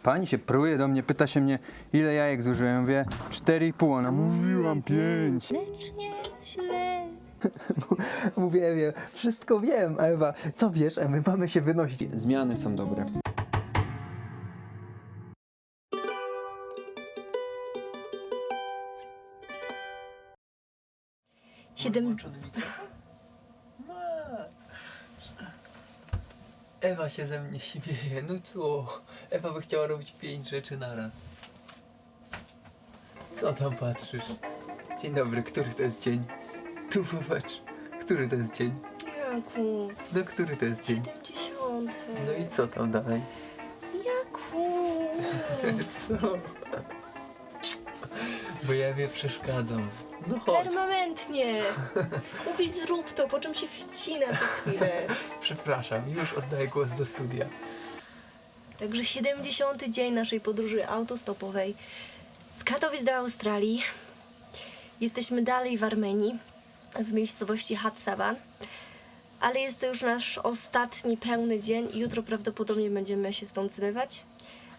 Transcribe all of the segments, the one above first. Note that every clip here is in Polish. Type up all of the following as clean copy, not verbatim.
Pani się pruje do mnie, pyta się mnie, ile jajek zużyłem. Ja mówię, 4,5. Ona mówiłam 5. Lecz nie jest źle. Mówię, Ewie, wszystko wiem, Ewa. Co wiesz, my mamy się wynosić. Zmiany są dobre. Ewa się ze mnie śmieje, no co? Ewa by chciała robić 5 rzeczy naraz. Co tam patrzysz? Dzień dobry, który to jest dzień? Tu popatrz, który to jest dzień? Jaku, No który to jest dzień? 70. No i co tam dalej? Jaku. Co? Bo ja Ewie przeszkadzam. No chodź, Permanentnie. Mówić zrób to, po czym się wcina co chwilę. przepraszam, już oddaję głos do studia. Także 70. dzień naszej podróży autostopowej z Katowic do Australii. Jesteśmy dalej w Armenii, w miejscowości Hatsavan. Ale jest to już nasz ostatni pełny dzień i jutro prawdopodobnie będziemy się stąd zmywać.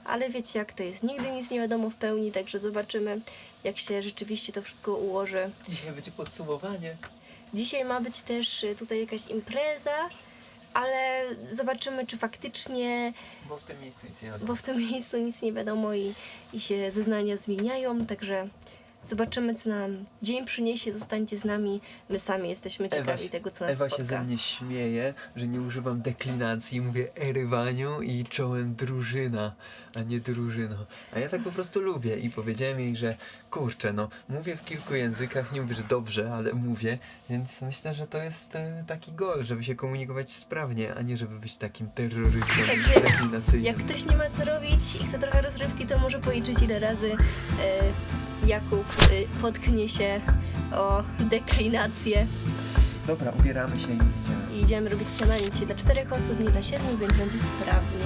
Ale wiecie jak to jest, nigdy nic nie wiadomo w pełni, także zobaczymy jak się rzeczywiście to wszystko ułoży. Dzisiaj będzie podsumowanie. Dzisiaj ma być też tutaj jakaś impreza, ale zobaczymy czy faktycznie, Bo w tym miejscu nic nie wiadomo. bo w tym miejscu nic nie wiadomo i się zeznania zmieniają, także zobaczymy co nam dzień przyniesie, zostańcie z nami, my sami jesteśmy ciekawi tego co nas Ewa spotka. się ze mnie śmieje, że nie używam deklinacji, mówię erywaniu i czołem drużyna, a nie drużyno. A ja tak po prostu lubię i powiedziałem jej, że kurczę, no mówię w kilku językach, nie mówię, że dobrze, ale mówię, więc myślę, że to jest taki gol, żeby się komunikować sprawnie, a nie żeby być takim terrorystą Także deklinacyjnym. jak ktoś nie ma co robić i chce trochę rozrywki, to może policzyć ile razy Jakub potknie się o deklinację. Dobra, ubieramy się i idziemy. I idziemy robić śniadanie dzisiaj dla 4 osób, nie dla 7, więc będzie sprawnie.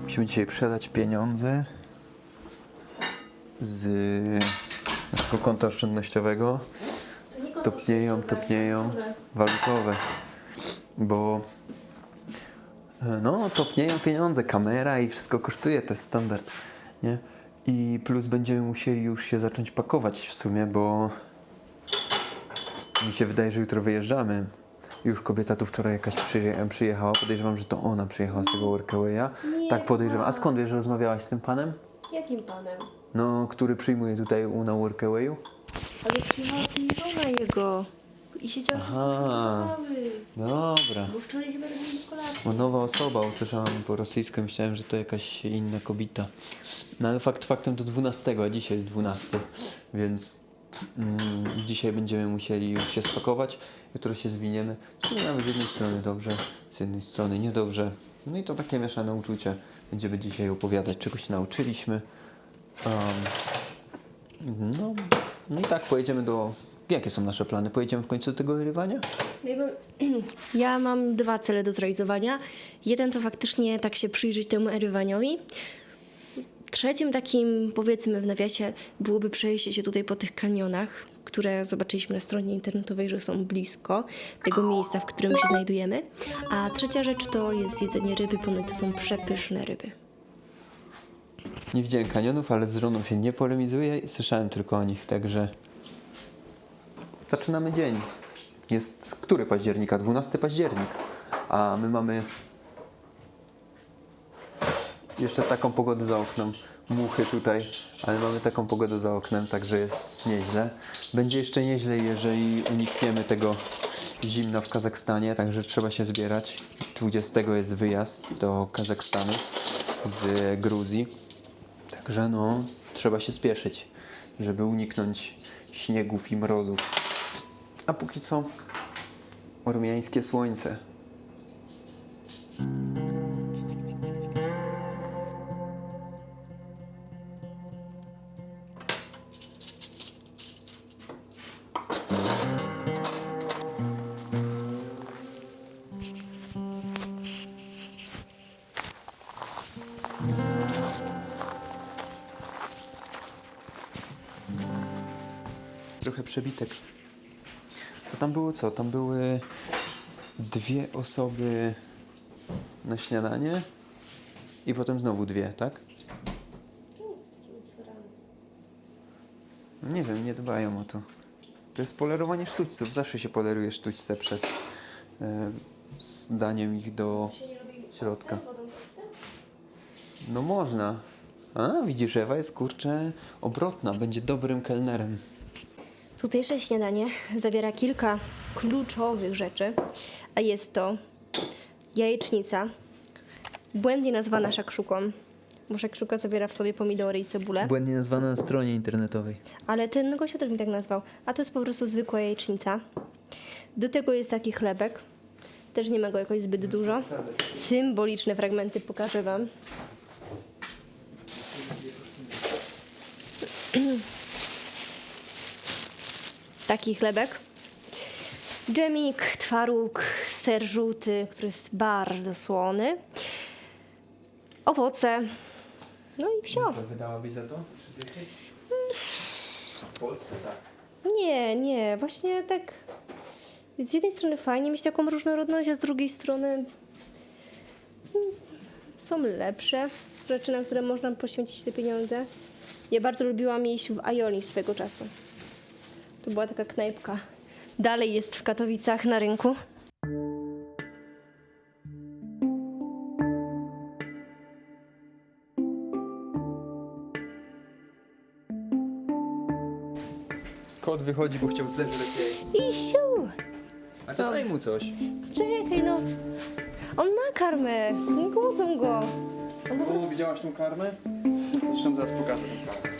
Musimy dzisiaj przelać pieniądze z naszego konta oszczędnościowego. Topnieją, walutowe, bo no topnieją pieniądze, kamera i wszystko kosztuje, to jest standard, nie? I plus będziemy musieli już się zacząć pakować w sumie, bo mi się wydaje, że jutro wyjeżdżamy. Już kobieta tu wczoraj jakaś przyjechała, podejrzewam, że to ona przyjechała z tego Workawaya. Tak podejrzewam. A skąd wiesz, że rozmawiałaś z tym panem? Jakim panem? No, który przyjmuje tutaj na Workawayu? Ale przyjechała tu żona jego i siedziała Aha. Dobra. bo wczoraj chyba robili kolację. O, nowa osoba, usłyszałam po rosyjsku, myślałem, że to jakaś inna kobieta. No ale fakt faktem to 12, a dzisiaj jest 12, więc dzisiaj będziemy musieli już się spakować, jutro się zwiniemy. Czyli nawet z jednej strony dobrze, z jednej strony niedobrze. No i to takie mieszane uczucie. Będziemy dzisiaj opowiadać, czego się nauczyliśmy. No i tak pojedziemy do... Jakie są nasze plany? Pojedziemy w końcu do tego erywania? Ja mam 2 cele do zrealizowania. Jeden to faktycznie tak się przyjrzeć temu erywaniowi. Trzecim takim, powiedzmy w nawiasie, byłoby przejście się tutaj po tych kanionach, które zobaczyliśmy na stronie internetowej, że są blisko tego miejsca, w którym się znajdujemy. A trzecia rzecz to jest jedzenie ryby, ponieważ to są przepyszne ryby. Nie widziałem kanionów, ale z żoną się nie polemizuję i słyszałem tylko o nich, także zaczynamy dzień. Jest który października? 12 październik. A my mamy jeszcze taką pogodę za oknem. Muchy tutaj, ale mamy taką pogodę za oknem, także jest nieźle. Będzie jeszcze nieźle, jeżeli unikniemy tego zimna w Kazachstanie, także trzeba się zbierać. 20 jest wyjazd do Kazachstanu z Gruzji. Także no, trzeba się spieszyć, żeby uniknąć śniegów i mrozów. A póki co ormiańskie słońce. trochę przebitek. Bo tam było co? Tam były 2 osoby na śniadanie i potem znowu 2, tak? Nie wiem, nie dbają o to. To jest polerowanie sztućców. Zawsze się poleruje sztućce przed daniem ich do środka. No można. A, widzisz, Ewa jest, kurczę, obrotna. Będzie dobrym kelnerem. Tutejsze śniadanie zawiera kilka kluczowych rzeczy, a jest to jajecznica, błędnie nazwana szakszuką, bo szakszuka zawiera w sobie pomidory i cebulę, Błędnie nazwana na stronie internetowej. ale ten gościu też mi tak nazwał, a to jest po prostu zwykła jajecznica. Do tego jest taki chlebek, też nie ma go jakoś zbyt dużo. Symboliczne fragmenty pokażę wam. Taki chlebek. Dżemik, twaróg, ser żółty, który jest bardzo słony. Owoce. No i wsio. Co, wydałabyś za to? W Polsce tak. Nie, właśnie tak. Z jednej strony fajnie mieć taką różnorodność, a z drugiej strony są lepsze rzeczy, na które można poświęcić te pieniądze. Ja bardzo lubiłam jeść w Aioli swego czasu. To była taka knajpka. Dalej jest w Katowicach na rynku. Kot wychodzi, bo chciał zeżreć jej. I siu! A to daj mu coś. Czekaj, no. On ma karmę. Nie głodzą go. O, widziałaś tą karmę? Zresztą zaraz pokażę tą karmę.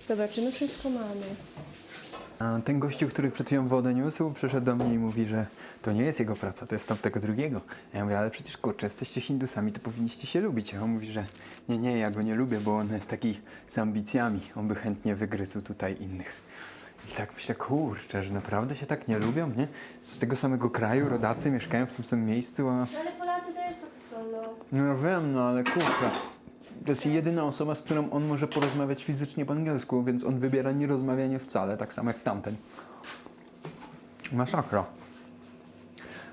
Zobaczymy, wszystko mamy. A ten gościu, który przed chwilą wodę niósł, przyszedł do mnie i mówi, że to nie jest jego praca, to jest tamtego drugiego. A ja mówię, ale przecież kurczę, jesteście Hindusami, to powinniście się lubić. A on mówi, że nie, ja go nie lubię, bo on jest taki z ambicjami. On by chętnie wygryzł tutaj innych. I tak myślę, kurczę, że naprawdę się tak nie lubią, nie? Z tego samego kraju, rodacy, mieszkają w tym samym miejscu, a... Ale Polacy też tacy są, no. No ja wiem, no ale kurczę. To jest jedyna osoba, z którą on może porozmawiać fizycznie po angielsku, więc on wybiera nierozmawianie wcale, tak samo jak tamten. Masakra.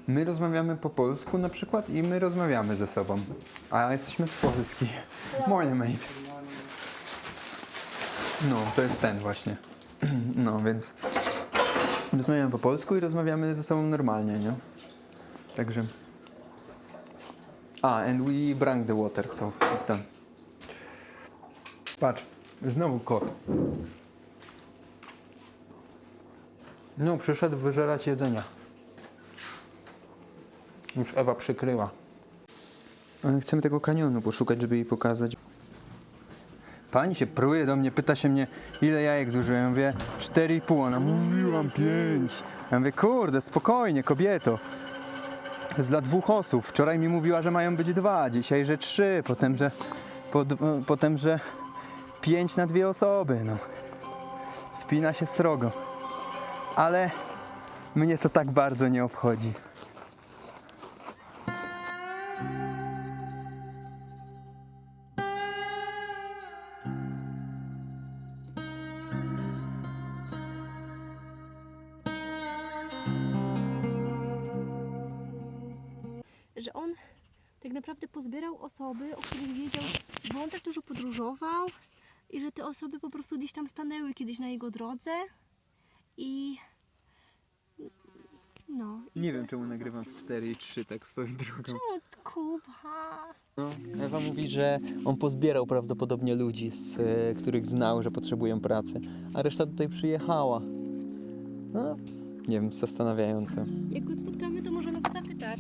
My rozmawiamy po polsku na przykład i my rozmawiamy ze sobą, a jesteśmy z Polski. Morning, mate. No, to jest ten właśnie. No, więc rozmawiamy po polsku i rozmawiamy ze sobą normalnie, nie? Także... and we drank the water, so it's done. Patrz, znowu kot. No, przyszedł wyżerać jedzenia. Już Ewa przykryła. Ale chcemy tego kanionu poszukać, żeby jej pokazać. Pani się pruje do mnie, pyta się mnie, ile jajek zużyłem. Ja mówię, 4,5. Ona mówiłam 5. Ja mówię, kurde, spokojnie, kobieto. To jest dla 2 osób. Wczoraj mi mówiła, że mają być 2, dzisiaj, że 3, potem, że 5 na 2 osoby. No. Spina się srogo. Ale mnie to tak bardzo nie obchodzi. Że on tak naprawdę pozbierał osoby, o których wiedział, bo on też dużo podróżował i że te osoby po prostu gdzieś tam stanęły kiedyś na jego drodze i no. Nie wiem, czemu nagrywam w 4 i 3 tak swoją drogą. Czemu Kuba? No, Ewa mówi, że on pozbierał prawdopodobnie ludzi, których znał, że potrzebują pracy, a reszta tutaj przyjechała. No, nie wiem, zastanawiające. Jak go spotkamy, to możemy go zapytać.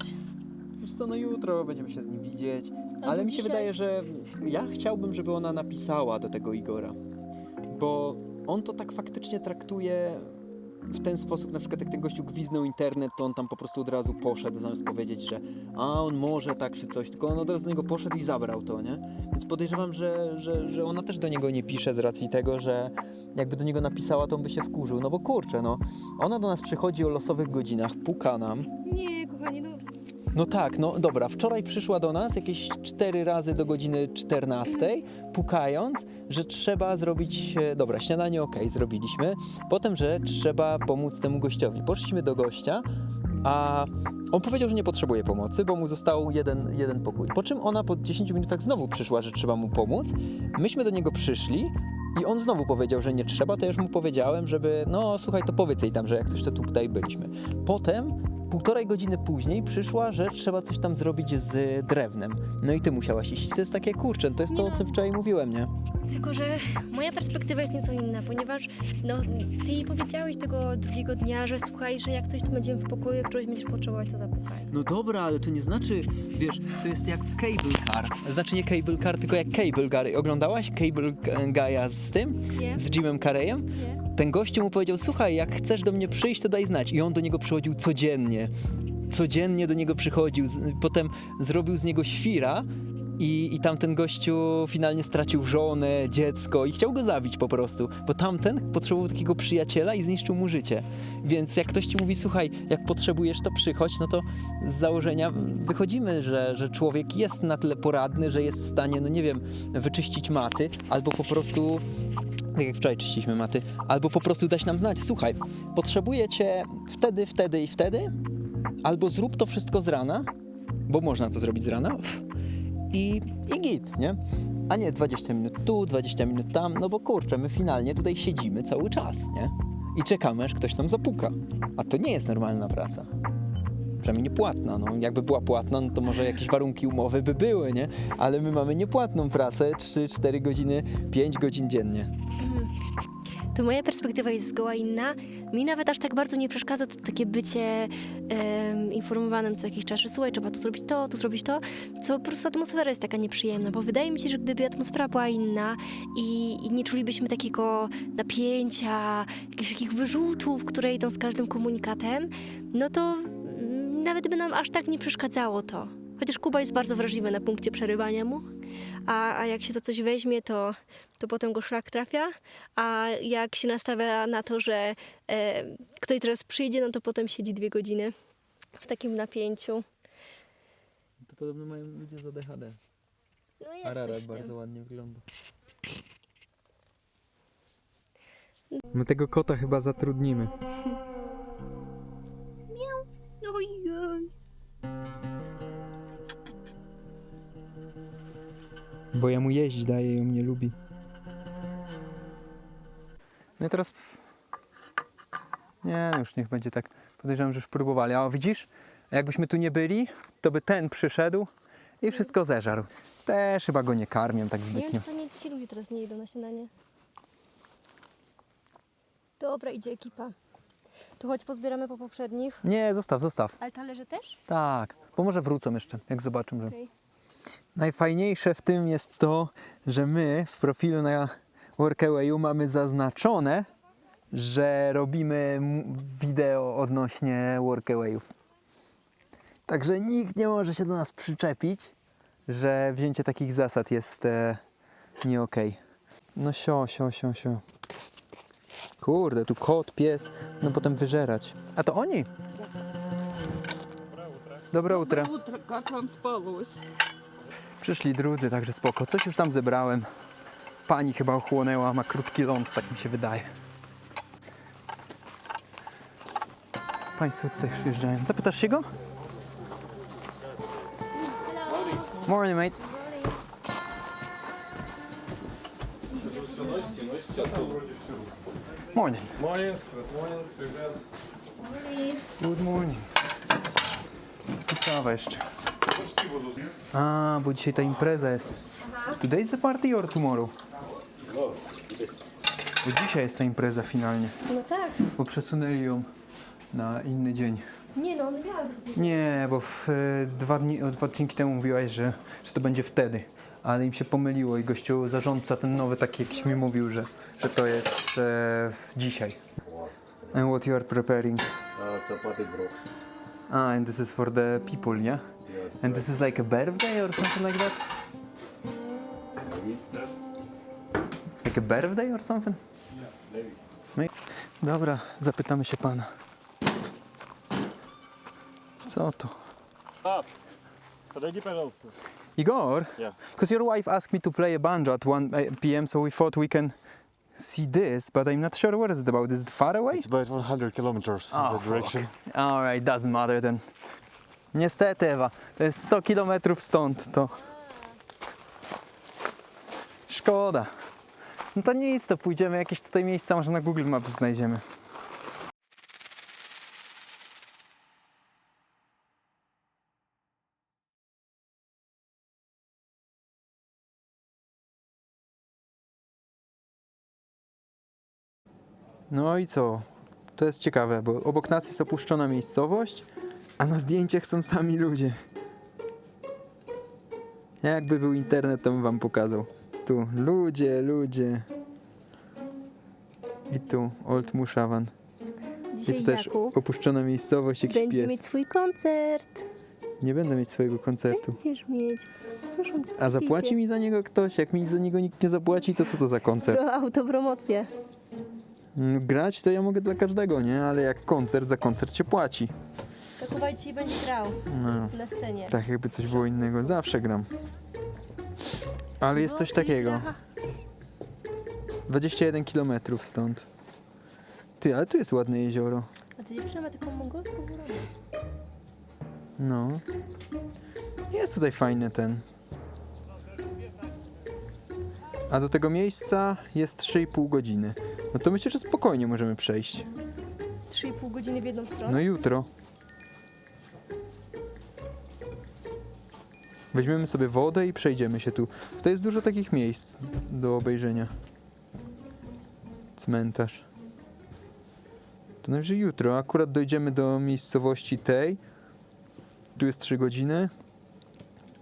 Wiesz co, no jutro będziemy się z nim widzieć, ale Albo mi się dzisiaj. wydaje, że ja chciałbym, żeby ona napisała do tego Igora, bo on to tak faktycznie traktuje w ten sposób, na przykład jak ten gościu gwizdnął internet, to on tam po prostu od razu poszedł, zamiast powiedzieć, że on może tak czy coś, tylko on od razu do niego poszedł i zabrał to, nie? Więc podejrzewam, że ona też do niego nie pisze z racji tego, że jakby do niego napisała, to on by się wkurzył, no bo kurczę, no, ona do nas przychodzi o losowych godzinach, puka nam. Nie, kochani, no. No tak, no dobra, wczoraj przyszła do nas jakieś 4 razy do godziny 14, pukając, że trzeba zrobić, dobra, śniadanie okej, zrobiliśmy, potem, że trzeba pomóc temu gościowi. Poszliśmy do gościa, a on powiedział, że nie potrzebuje pomocy, bo mu został jeden pokój. Po czym ona po 10 minutach znowu przyszła, że trzeba mu pomóc. Myśmy do niego przyszli i on znowu powiedział, że nie trzeba, to ja już mu powiedziałem, żeby, no słuchaj, to powiedz jej tam, że jak coś to tutaj byliśmy. Potem 1,5 godziny później przyszła, że trzeba coś tam zrobić z drewnem. No i ty musiałaś iść. To jest takie, kurczę, to jest to, o czym wczoraj mówiłem, nie? Tylko, że moja perspektywa jest nieco inna, ponieważ no, ty jej powiedziałeś tego drugiego dnia, że słuchaj, że jak coś tu będziemy w pokoju, jak czegoś będziesz potrzebować, to zapukaj. No dobra, ale to nie znaczy, wiesz, to jest jak w Cable Car. Znaczy nie Cable Car, tylko jak Cable Car. Oglądałaś Cable Guy'a z tym? Nie. Z Jimem Carreyem? Nie? Ten gościu mu powiedział, słuchaj, jak chcesz do mnie przyjść, to daj znać. I on do niego przychodził codziennie. Codziennie do niego przychodził. Potem zrobił z niego świra i tamten gościu finalnie stracił żonę, dziecko i chciał go zabić po prostu. Bo tamten potrzebował takiego przyjaciela i zniszczył mu życie. Więc jak ktoś ci mówi, słuchaj, jak potrzebujesz, to przychodź, no to z założenia wychodzimy, że człowiek jest na tyle poradny, że jest w stanie, no nie wiem, wyczyścić maty, albo po prostu... Tak jak wczoraj czyściliśmy maty, albo po prostu dać nam znać, słuchaj, potrzebuję cię wtedy i wtedy, albo zrób to wszystko z rana, bo można to zrobić z rana i git, nie? A nie 20 minut tu, 20 minut tam, no bo kurczę, my finalnie tutaj siedzimy cały czas, nie? I czekamy, aż ktoś nam zapuka, a to nie jest normalna praca. Przynajmniej niepłatna, no jakby była płatna, no to może jakieś warunki umowy by były, nie? Ale my mamy niepłatną pracę, 3-4 godziny, 5 godzin dziennie. To moja perspektywa jest zgoła inna. Mi nawet aż tak bardzo nie przeszkadza takie bycie informowanym co jakiś czas, że słuchaj, trzeba tu zrobić to, co po prostu atmosfera jest taka nieprzyjemna, bo wydaje mi się, że gdyby atmosfera była inna i nie czulibyśmy takiego napięcia, jakichś takich wyrzutów, które idą z każdym komunikatem, no to nawet by nam aż tak nie przeszkadzało to. Chociaż Kuba jest bardzo wrażliwy na punkcie przerywania mu, a jak się za coś weźmie, to potem go szlak trafia, a jak się nastawia na to, że ktoś teraz przyjdzie, no to potem siedzi 2 godziny w takim napięciu. To podobno mają ludzie z ADHD. No jest Ararat coś w tym. bardzo ładnie wygląda. My tego kota chyba zatrudnimy. Ojej. Bo ja mu jeździć daję i on mnie lubi. No i teraz... Nie, już niech będzie tak. Podejrzewam, że już próbowali. A widzisz? Jakbyśmy tu nie byli, to by ten przyszedł i wszystko zeżarł. Też chyba go nie karmię tak Nie zbytnio. wiem, czy to nie ci ludzie teraz nie idą na śniadanie. Dobra, idzie ekipa. To chodź pozbieramy po poprzednich. Nie, zostaw. Ale talerze też? Tak, bo może wrócą jeszcze, jak zobaczą, że... Okej. Najfajniejsze w tym jest to, że my w profilu na Workawayu mamy zaznaczone, że robimy wideo odnośnie Workawayów. Także nikt nie może się do nas przyczepić, że wzięcie takich zasad jest nie okej. No sio. Kurde, tu kot, pies, no potem wyżerać. A to oni? Dobre утро. Утро, как вам спалось? Przyszli drudzy, także spoko. Coś już tam zebrałem. Pani chyba ochłonęła, ma krótki ląd, tak mi się wydaje. Państwo tutaj przyjeżdżają. Zapytasz się go? Morning, mate. Morning. Morning, good morning, привет. Good morning. I kawa jeszcze. A, bo dzisiaj ta impreza jest. Today is the party or tomorrow? Bo dzisiaj jest ta impreza finalnie, No tak. bo przesunęli ją na inny dzień. Nie no, on miał. Nie, bo dwa odcinki temu mówiłaś, że to będzie wtedy, ale im się pomyliło i gościu zarządca ten nowy taki jakiś mi mówił, że to jest dzisiaj. And what you are preparing? Chapati bro. Ah, and this is for the people, yeah? Yeah. And this is like a birthday or something like that? Maybe that. Like a birthday or something? Yeah, maybe. Dobra, zapytamy się pana. Co to? Stop. Подойди, пожалуйста. Igor? Yeah. Because your wife asked me to play a banjo at 1 p.m. so we thought we can see this, but I'm not sure where is it about. Is it far away? It's about 100 kilometers in that direction. Alright, doesn't matter then. Niestety, Ewa, to jest 100 km stąd, to... Szkoda. No to nic, to pójdziemy jakieś tutaj miejsca, może na Google Maps znajdziemy. No i co? To jest ciekawe, bo obok nas jest opuszczona miejscowość, a na zdjęciach są sami ludzie. Jakby był internet, to bym wam pokazał. Tu ludzie, ludzie. I tu Old Mushawan. I Dzisiaj tu też Jakub opuszczona miejscowość, jakiś będzie pies. mieć swój koncert. Nie będę mieć swojego koncertu. Będziesz mieć. Proszę, A zapłaci mi za niego ktoś? Jak mi za niego nikt nie zapłaci, to co to za koncert? Autopromocję. Grać to ja mogę dla każdego, nie? Ale jak koncert, za koncert się płaci. To Kuba dzisiaj będzie grał No, na scenie. tak jakby coś było innego. Zawsze gram. Ale jest coś takiego. 21 km stąd. Ty, ale tu jest ładne jezioro. A ty dziewczyna ma taką mongolską urodę. No. Jest tutaj fajny ten. A do tego miejsca jest 3,5 godziny. No to myślę, że spokojnie możemy przejść. 3,5 godziny w jedną stronę. No jutro. Weźmiemy sobie wodę i przejdziemy się tu. Tutaj jest dużo takich miejsc do obejrzenia. Cmentarz. To najwyżej jutro. Akurat dojdziemy do miejscowości tej. Tu jest 3 godziny.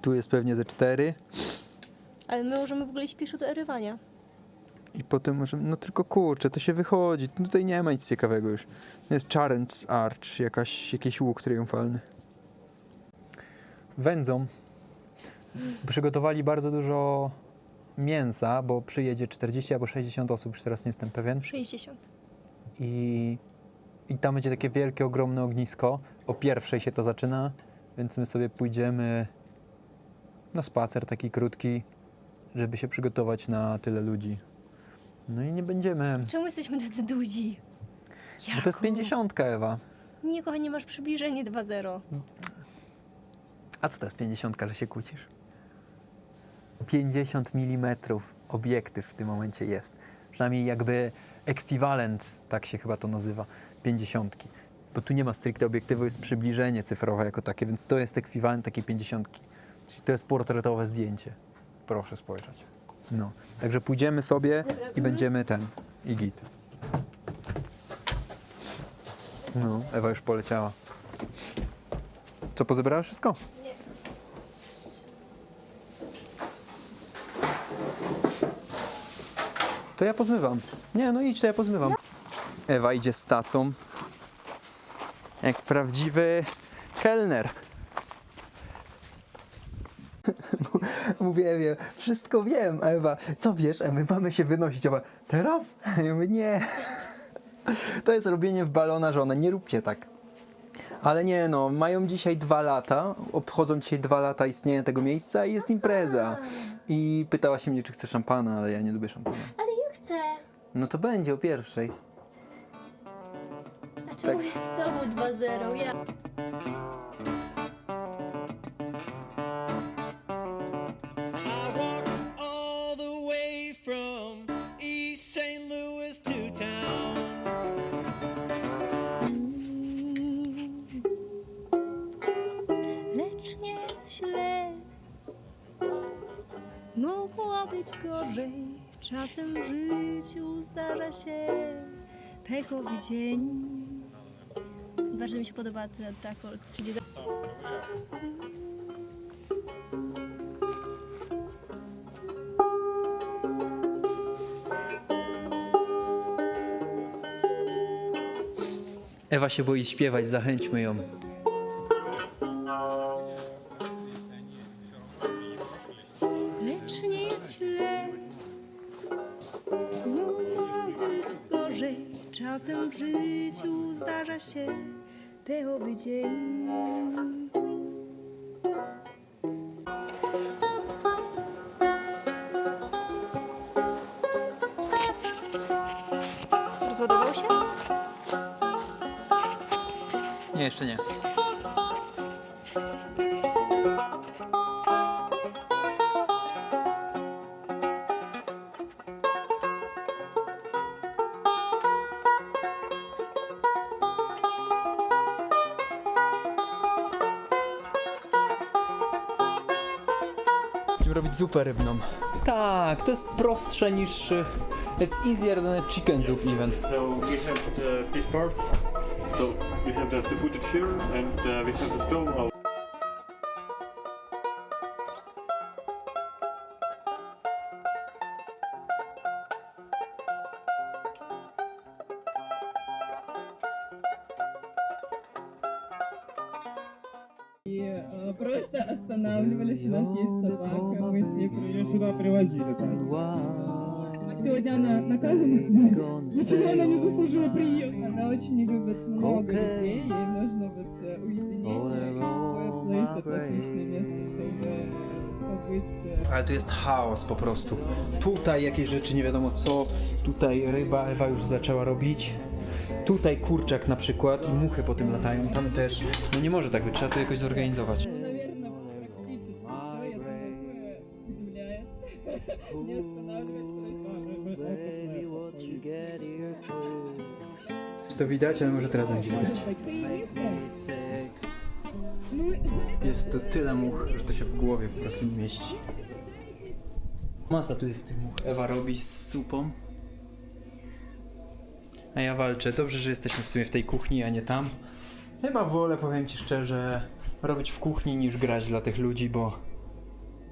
Tu jest pewnie ze 4. Ale my możemy w ogóle iść pieszo do Erywania. I potem możemy... No tylko kurczę, to się wychodzi. Tutaj nie ma nic ciekawego już. To jest Charen's Arch. Jakiś łuk triumfalny. Wędzą. Przygotowali bardzo dużo mięsa, bo przyjedzie 40 albo 60 osób, już teraz nie jestem pewien. 60. I tam będzie takie wielkie, ogromne ognisko. O 1:00 się to zaczyna, więc my sobie pójdziemy na spacer taki krótki, żeby się przygotować na tyle ludzi. No i nie będziemy... Czemu jesteśmy tacy duzi? Bo to jest 50, Ewa. Nie, kochanie, masz przybliżenie 2,0. A co to jest 50, że się kłócisz? 50 mm obiektyw w tym momencie jest. Przynajmniej jakby ekwiwalent, tak się chyba to nazywa, 50. Bo tu nie ma stricte obiektywu, jest przybliżenie cyfrowe jako takie, więc to jest ekwiwalent takiej 50. Czyli to jest portretowe zdjęcie. Proszę spojrzeć. No, także pójdziemy sobie i będziemy i git. No, Ewa już poleciała. Co, pozebrałeś wszystko? Nie. To ja pozmywam. Nie, no idź, to ja pozmywam. Ewa idzie z tacą. Jak prawdziwy kelner. Mówię Ewie, wszystko wiem, a Ewa, co wiesz? A my mamy się wynosić. Ewa, teraz? Ja mówię, nie. To jest robienie w balona, że one nie róbcie tak. Ale nie no, mają dzisiaj 2 lata, obchodzą dzisiaj 2 lata istnienia tego miejsca i jest impreza. I pytała się mnie, czy chcę szampana, ale ja nie lubię szampana. Ale ja chcę. No to będzie o 1:00. A czemu jest znowu 2,0? Ja. I walked all the way from East St. Louis to town. Lecz nie jest źle. Mogło być gorzej. Czasem w życiu zdarza się pechowy dzień. Bardzo mi się podoba ta akord 30. Ewa się boi śpiewać, zachęćmy ją. Lecz nie jest źle. Mogło być gorzej. Czasem w życiu zdarza się pechowy dzień. Rozładował się? Nie, jeszcze nie. Będziemy robić zupę rybną. Tak, to jest prostsze niż... It's easier than a chicken soup even. So we have the fish parts. So we have just to put it here, and we have the stove out. И просто останавливались. У нас есть собака, мы с ней ее сюда приводили. А сегодня она наказана. Почему она не заслужила приезд? Она очень не любит много людей, ей нужно вот уединение. Такое place — это отличное место, чтобы побыть. Ale tu jest chaos po prostu. Tutaj jakieś rzeczy nie wiadomo co. Tutaj ryba Ewa już zaczęła robić. Tutaj kurczak na przykład i muchy po tym latają. Tam też. No nie może tak być, trzeba to jakoś zorganizować. Ну, наверное, практически все. Это такое удивляет. Не останавливается. Czy to widać? Ale może teraz będzie widać. Jest tu tyle much, że to się w głowie po prostu nie mieści. Masa tu jest tych much. Ewa robi z supą. A ja walczę. Dobrze, że jesteśmy w sumie w tej kuchni, a nie tam. Chyba wolę, powiem ci szczerze, robić w kuchni niż grać dla tych ludzi, bo...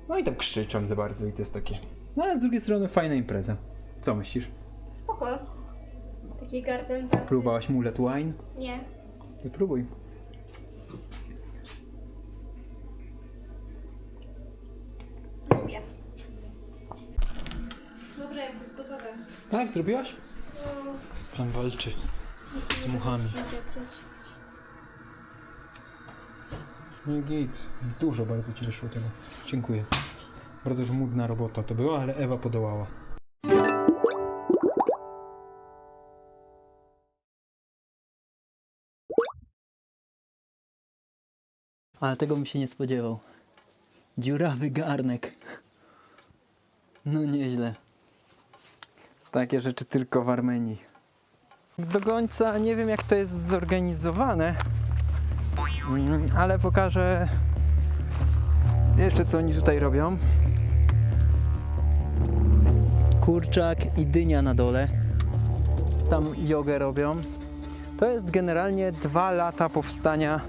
No i tam krzyczą za bardzo i to jest takie... No ale z drugiej strony fajna impreza. Co myślisz? Spoko. Taki garden party. Próbowałaś mullet wine? Nie. To próbuj. Lubię. Dobra, gotowe. Tak, zrobiłaś? Pan walczy z muchami. Nie git. Dużo bardzo ci wyszło tego. Dziękuję. Bardzo żmudna robota to była, ale Ewa podołała. Ale tego bym się nie spodziewał. Dziurawy garnek. No nieźle. Takie rzeczy tylko w Armenii. Do końca nie wiem jak to jest zorganizowane, ale pokażę jeszcze co oni tutaj robią. Kurczak i dynia na dole. Tam jogę robią. To jest generalnie 2 lata powstania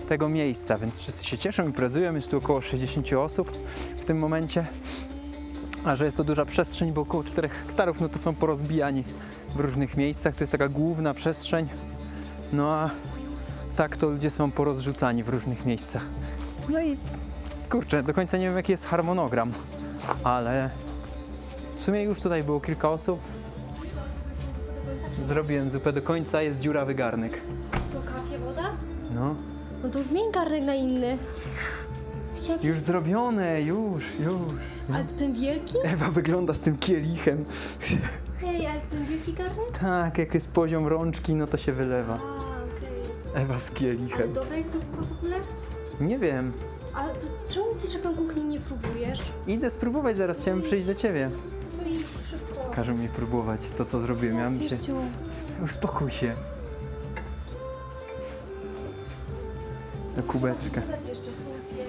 tego miejsca, więc wszyscy się cieszą, imprezują. Jest tu około 60 osób w tym momencie. A że jest to duża przestrzeń, bo około 4 hektarów, no to są porozbijani w różnych miejscach. To jest taka główna przestrzeń, no a tak to ludzie są porozrzucani w różnych miejscach. No i kurczę, do końca nie wiem jaki jest harmonogram, ale w sumie już tutaj było kilka osób. Zrobiłem zupę do końca, jest dziurawy garnek. Co, kapie woda? No, No to zmień garnek na inny. już zrobione, już. Ale to ten wielki? Ewa wygląda z tym kielichem. Hej, ale to ten wielki garnek? Tak, jak jest poziom rączki, no to się wylewa. A, okej. Ewa z kielichem. Dobra jest ta zupa w ogóle? Nie wiem. Ale to czemu ty szefem kuchni nie próbujesz? Idę spróbować, zaraz chciałem przyjść do ciebie. To idź szybko. Każą mi próbować to, co zrobiłem. Miałem się... Pierdziu. Uspokój się. Na kubeczkę. Dodać jeszcze słodkie.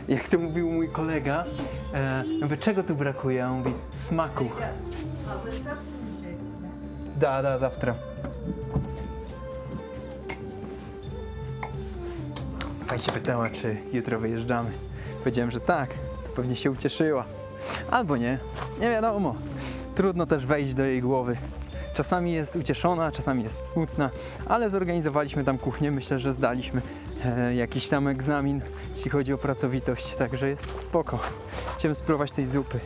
Jak to mówił mój kolega, mówię, czego tu brakuje? A on mówi, smaku. Da, zawtra. Fajnie się pytała, czy jutro wyjeżdżamy. Powiedziałem, że tak. To pewnie się ucieszyła. Albo nie. Nie wiadomo. Trudno też wejść do jej głowy, Czasami jest ucieszona, czasami jest smutna, ale zorganizowaliśmy tam kuchnię. Myślę, że zdaliśmy jakiś tam egzamin, jeśli chodzi o pracowitość, także jest spoko. Chciałem spróbować tej zupy.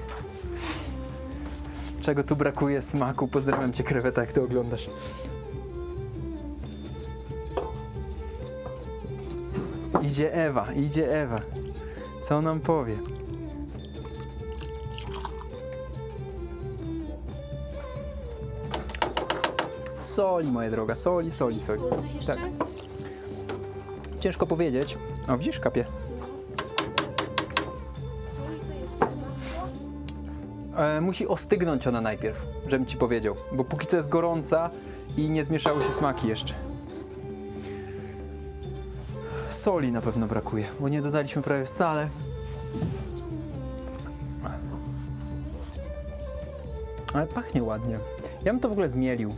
Czego tu brakuje? Smaku. Pozdrawiam cię, kreweta, jak to oglądasz. Idzie Ewa, idzie Ewa. Co nam powie? Soli, moja droga, soli. Coś jeszcze? Tak. Ciężko powiedzieć. O, widzisz, kapie. Sól to jest masło? Musi ostygnąć ona najpierw, żebym ci powiedział. Bo póki co jest gorąca i nie zmieszały się smaki jeszcze. Soli na pewno brakuje, bo nie dodaliśmy prawie wcale. Ale pachnie ładnie. Ja bym to w ogóle zmielił.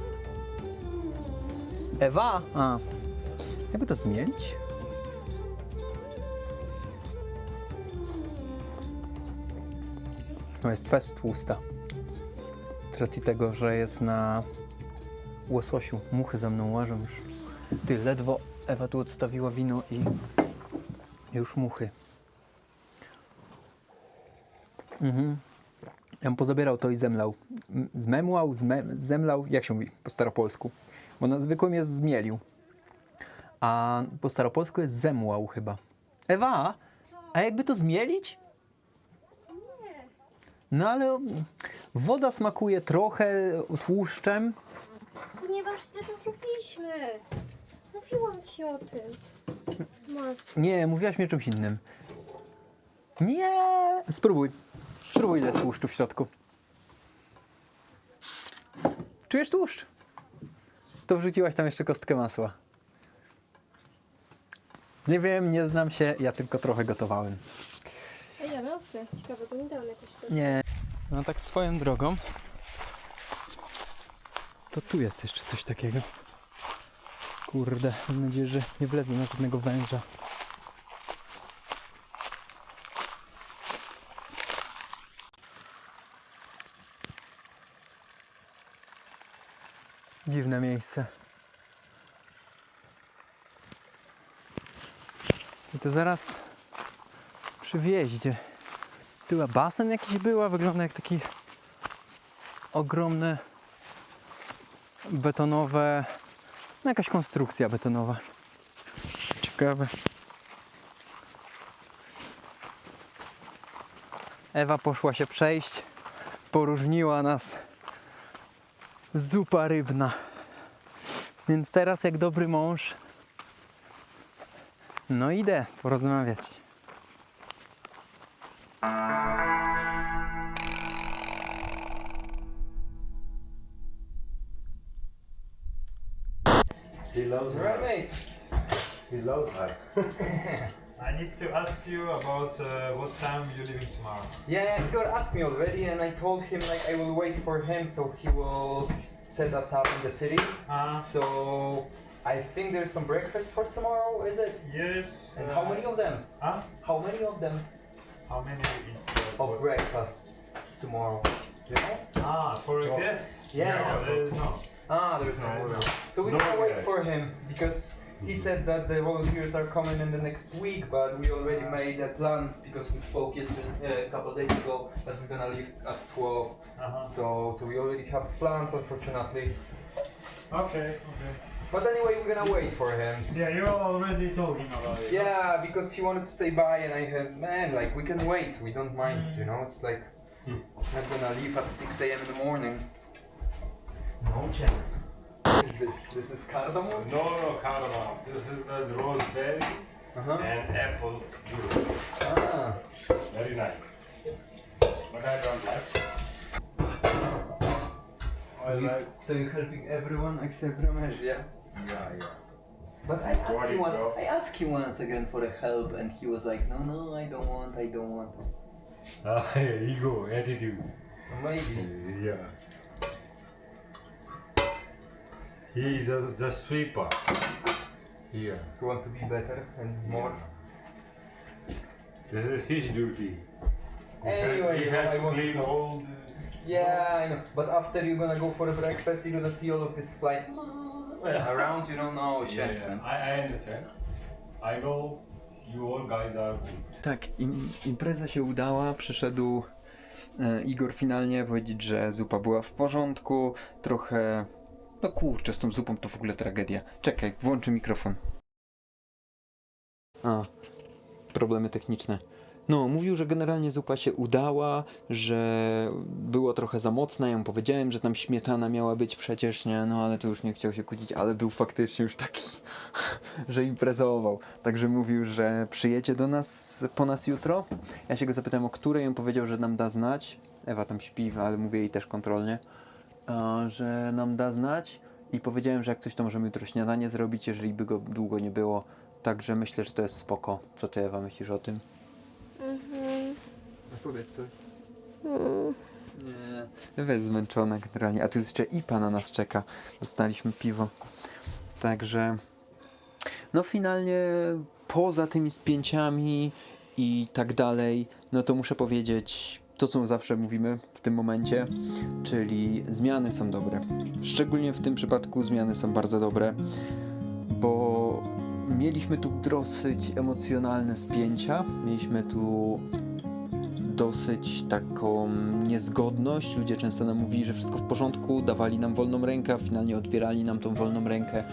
Ewa! A, jakby to zmielić? To jest fest tłusta. Z racji tego, że jest na łososiu. Muchy za mną łażą już. Ty, ledwo Ewa tu odstawiła wino i już muchy. Ja bym pozabierał to i zemlał. Zmemłał, zemlał, jak się mówi po staropolsku? Bo na zwykłym jest zmielił. A po staropolsku jest zemłał chyba. Ewa, a jakby to zmielić? No ale woda smakuje trochę tłuszczem. Ponieważ źle to zrobiliśmy. Mówiłam ci o tym. Masło. Nie, mówiłaś mi o czymś innym. Nie! Spróbuj. Spróbuj, ile jest tłuszczu w środku. Czujesz tłuszcz? To wrzuciłaś tam jeszcze kostkę masła. Nie wiem, nie znam się, ja tylko trochę gotowałem. Ej, ale ostre. Ciekawe, bo nie dałem jakoś to. Nie. No tak swoją drogą. To tu jest jeszcze coś takiego. Kurde, mam nadzieję, że nie wlezę na żadnego węża. Dziwne miejsce. I to zaraz przy wjeździe. Była basen jakiś wygląda jak taki ogromne betonowe, no jakaś konstrukcja betonowa. Ciekawe. Ewa poszła się przejść, poróżniła nas zupa rybna. Więc teraz jak dobry mąż, no idę porozmawiać. He loves her. Right, mate. He loves her. I need to ask you about what time you're leaving tomorrow. Yeah, Igor asked me already, and I told him like I will wait for him, so he will set us up in the city. So I think there's some breakfast for tomorrow, is it? Yes. And how many of them? Huh? How many of them How many of breakfasts tomorrow? You know? for a So- guest? Yeah. No, there is no. There's no There is order. no. So we No can wait guest. for him because he said that the volunteers are coming in the next week, but we already made plans because we spoke yesterday, a couple of days ago, that we're gonna leave at 12. So we already have plans, unfortunately. Okay. But anyway, we're gonna wait for him. Yeah, you already told him about it. Yeah, because he wanted to say bye, and I had, man, like we can wait. We don't mind, you know. It's like I'm not gonna leave at 6 a.m. in the morning. No chance. What is this? This is cardamom. No, cardamom. This is the roseberry and apples juice. Ah. Very nice. But I don't like. So you're helping everyone except Ramesh, yeah? Yeah. But Body job. I asked him once again for the help, and he was like, no, I don't want. Ego, attitude. Maybe. Yeah. He is the sweeper. Yeah. You want to be better and more. This is his duty. Anyway, he has I to want clean to- all Yeah, I know. But after you're gonna go for breakfast, you're gonna see all of these flies around. You don't know chance, man. I understand. I know you all guys are good. Tak, impreza się udała, przyszedł Igor finalnie powiedzieć, że zupa była w porządku, trochę... No kurczę, z tą zupą to w ogóle tragedia. Czekaj, włączę mikrofon. A, problemy techniczne. No, mówił, że generalnie zupa się udała, że było trochę za mocna, ja mu powiedziałem, że tam śmietana miała być przecież, nie? No ale to już nie chciał się kłócić, ale był faktycznie już taki, że imprezował. Także mówił, że przyjedzie do nas, po nas jutro. Ja się go zapytałem, o której, on powiedział, że nam da znać. Ewa tam śpi, ale mówię jej też kontrolnie, że nam da znać i powiedziałem, że jak coś to możemy jutro śniadanie zrobić, jeżeli by go długo nie było. Także myślę, że to jest spoko. Co ty, Ewa, myślisz o tym? Powiedz coś. Nie. Ewa jest zmęczona generalnie. A tu jeszcze IPA na nas czeka. Dostaliśmy piwo. Także... No finalnie poza tymi spięciami i tak dalej, no to muszę powiedzieć to, co zawsze mówimy w tym momencie, czyli zmiany są dobre. Szczególnie w tym przypadku zmiany są bardzo dobre, bo mieliśmy tu dosyć emocjonalne spięcia, mieliśmy tu dosyć taką niezgodność. Ludzie często nam mówili, że wszystko w porządku, dawali nam wolną rękę, a finalnie odbierali nam tą wolną rękę,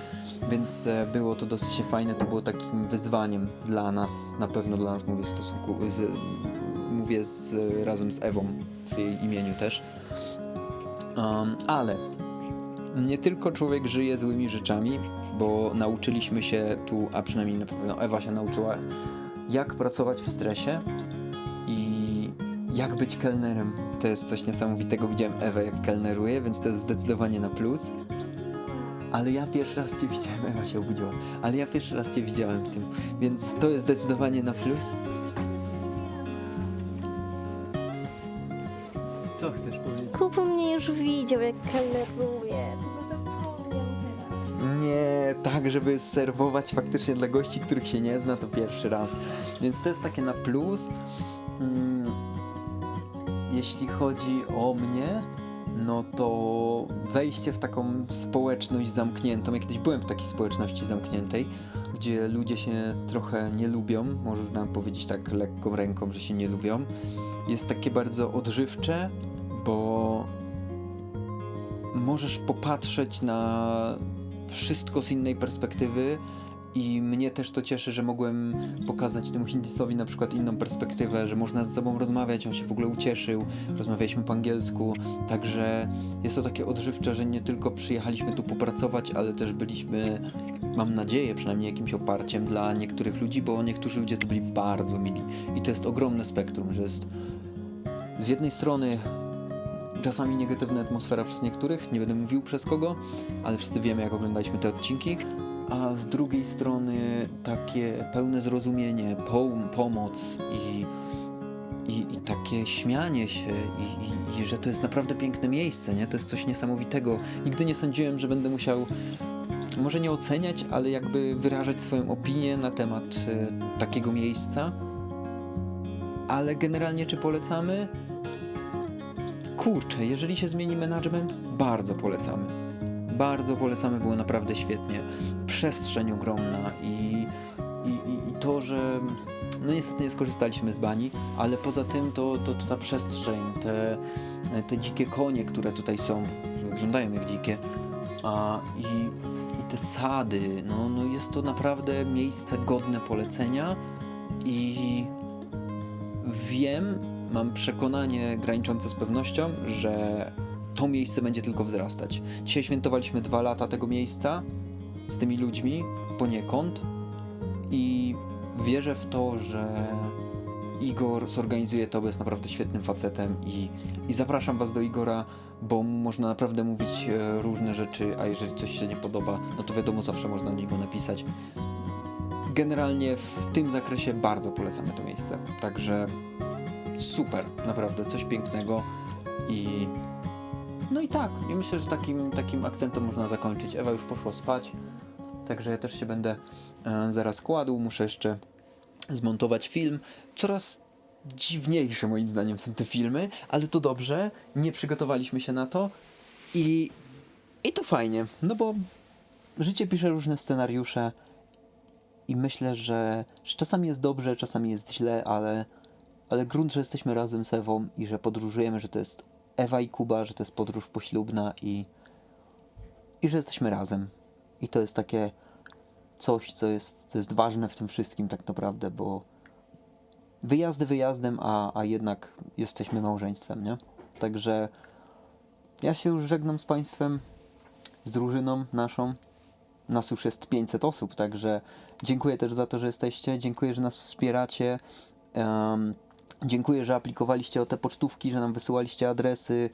więc było to dosyć fajne, to było takim wyzwaniem dla nas, na pewno dla nas, mówię w stosunku razem z Ewą, w jej imieniu też. Ale nie tylko człowiek żyje złymi rzeczami, bo nauczyliśmy się tu, a przynajmniej na pewno Ewa się nauczyła, jak pracować w stresie i jak być kelnerem. To jest coś niesamowitego. Widziałem Ewę, jak kelneruje, więc to jest zdecydowanie na plus. Ale ja pierwszy raz Cię widziałem, Ewa się obudziła, ale ja pierwszy raz Cię widziałem w tym, więc to jest zdecydowanie na plus. Co chcesz powiedzieć? Kuba mnie już widział, jak kelneruje. Tylko zapomniał teraz. Nie, tak, żeby serwować faktycznie dla gości, których się nie zna, to pierwszy raz. Więc to jest takie na plus. Jeśli chodzi o mnie, no to wejście w taką społeczność zamkniętą. Ja kiedyś byłem w takiej społeczności zamkniętej, gdzie ludzie się trochę nie lubią, można powiedzieć tak lekką ręką, że się nie lubią. Jest takie bardzo odżywcze, bo możesz popatrzeć na wszystko z innej perspektywy i mnie też to cieszy, że mogłem pokazać temu Hindisowi na przykład inną perspektywę, że można z sobą rozmawiać, on się w ogóle ucieszył, rozmawialiśmy po angielsku, także jest to takie odżywcze, że nie tylko przyjechaliśmy tu popracować, ale też byliśmy, mam nadzieję, przynajmniej jakimś oparciem dla niektórych ludzi, bo niektórzy ludzie tu byli bardzo mili i to jest ogromne spektrum, że jest z jednej strony czasami negatywna atmosfera przez niektórych, nie będę mówił przez kogo, ale wszyscy wiemy, jak oglądaliśmy te odcinki, a z drugiej strony takie pełne zrozumienie, pomoc i takie śmianie się i że to jest naprawdę piękne miejsce, nie? To jest coś niesamowitego. Nigdy nie sądziłem, że będę musiał może nie oceniać, ale jakby wyrażać swoją opinię na temat takiego miejsca. Ale generalnie czy polecamy? Kurczę, jeżeli się zmieni management, bardzo polecamy. Bardzo polecamy, było naprawdę świetnie. Przestrzeń ogromna i to, że no niestety nie skorzystaliśmy z bani, ale poza tym to ta przestrzeń, te dzikie konie, które tutaj są, wyglądają jak dzikie, i te sady, no jest to naprawdę miejsce godne polecenia i wiem, mam przekonanie graniczące z pewnością, że to miejsce będzie tylko wzrastać. Dzisiaj świętowaliśmy 2 lata tego miejsca z tymi ludźmi poniekąd i wierzę w to, że Igor zorganizuje to, bo jest naprawdę świetnym facetem i zapraszam Was do Igora, bo można naprawdę mówić różne rzeczy, a jeżeli coś się nie podoba, no to wiadomo, zawsze można do niego napisać. Generalnie w tym zakresie bardzo polecamy to miejsce, także super, naprawdę, coś pięknego i no i tak, ja myślę, że takim akcentem można zakończyć. Ewa już poszła spać, także ja też się będę zaraz kładł, muszę jeszcze zmontować film. Coraz dziwniejsze moim zdaniem są te filmy, ale to dobrze, nie przygotowaliśmy się na to i to fajnie, no bo życie pisze różne scenariusze i myślę, że czasami jest dobrze, czasami jest źle, ale grunt, że jesteśmy razem z Ewą i że podróżujemy, że to jest Ewa i Kuba, że to jest podróż poślubna i że jesteśmy razem. I to jest takie coś, co jest ważne w tym wszystkim tak naprawdę, bo wyjazdy wyjazdem, a jednak jesteśmy małżeństwem, nie? Także ja się już żegnam z Państwem, z drużyną naszą. Nas już jest 500 osób, także dziękuję też za to, że jesteście. Dziękuję, że nas wspieracie. Dziękuję, że aplikowaliście o te pocztówki, że nam wysyłaliście adresy.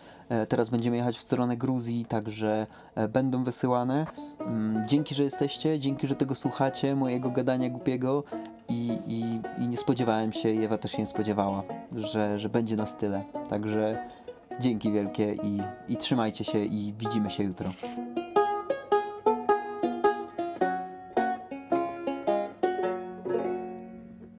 Teraz będziemy jechać w stronę Gruzji, także będą wysyłane. Dzięki, że jesteście, dzięki, że tego słuchacie, mojego gadania głupiego i nie spodziewałem się, i Ewa też się nie spodziewała, że będzie nas tyle. Także dzięki wielkie i trzymajcie się i widzimy się jutro.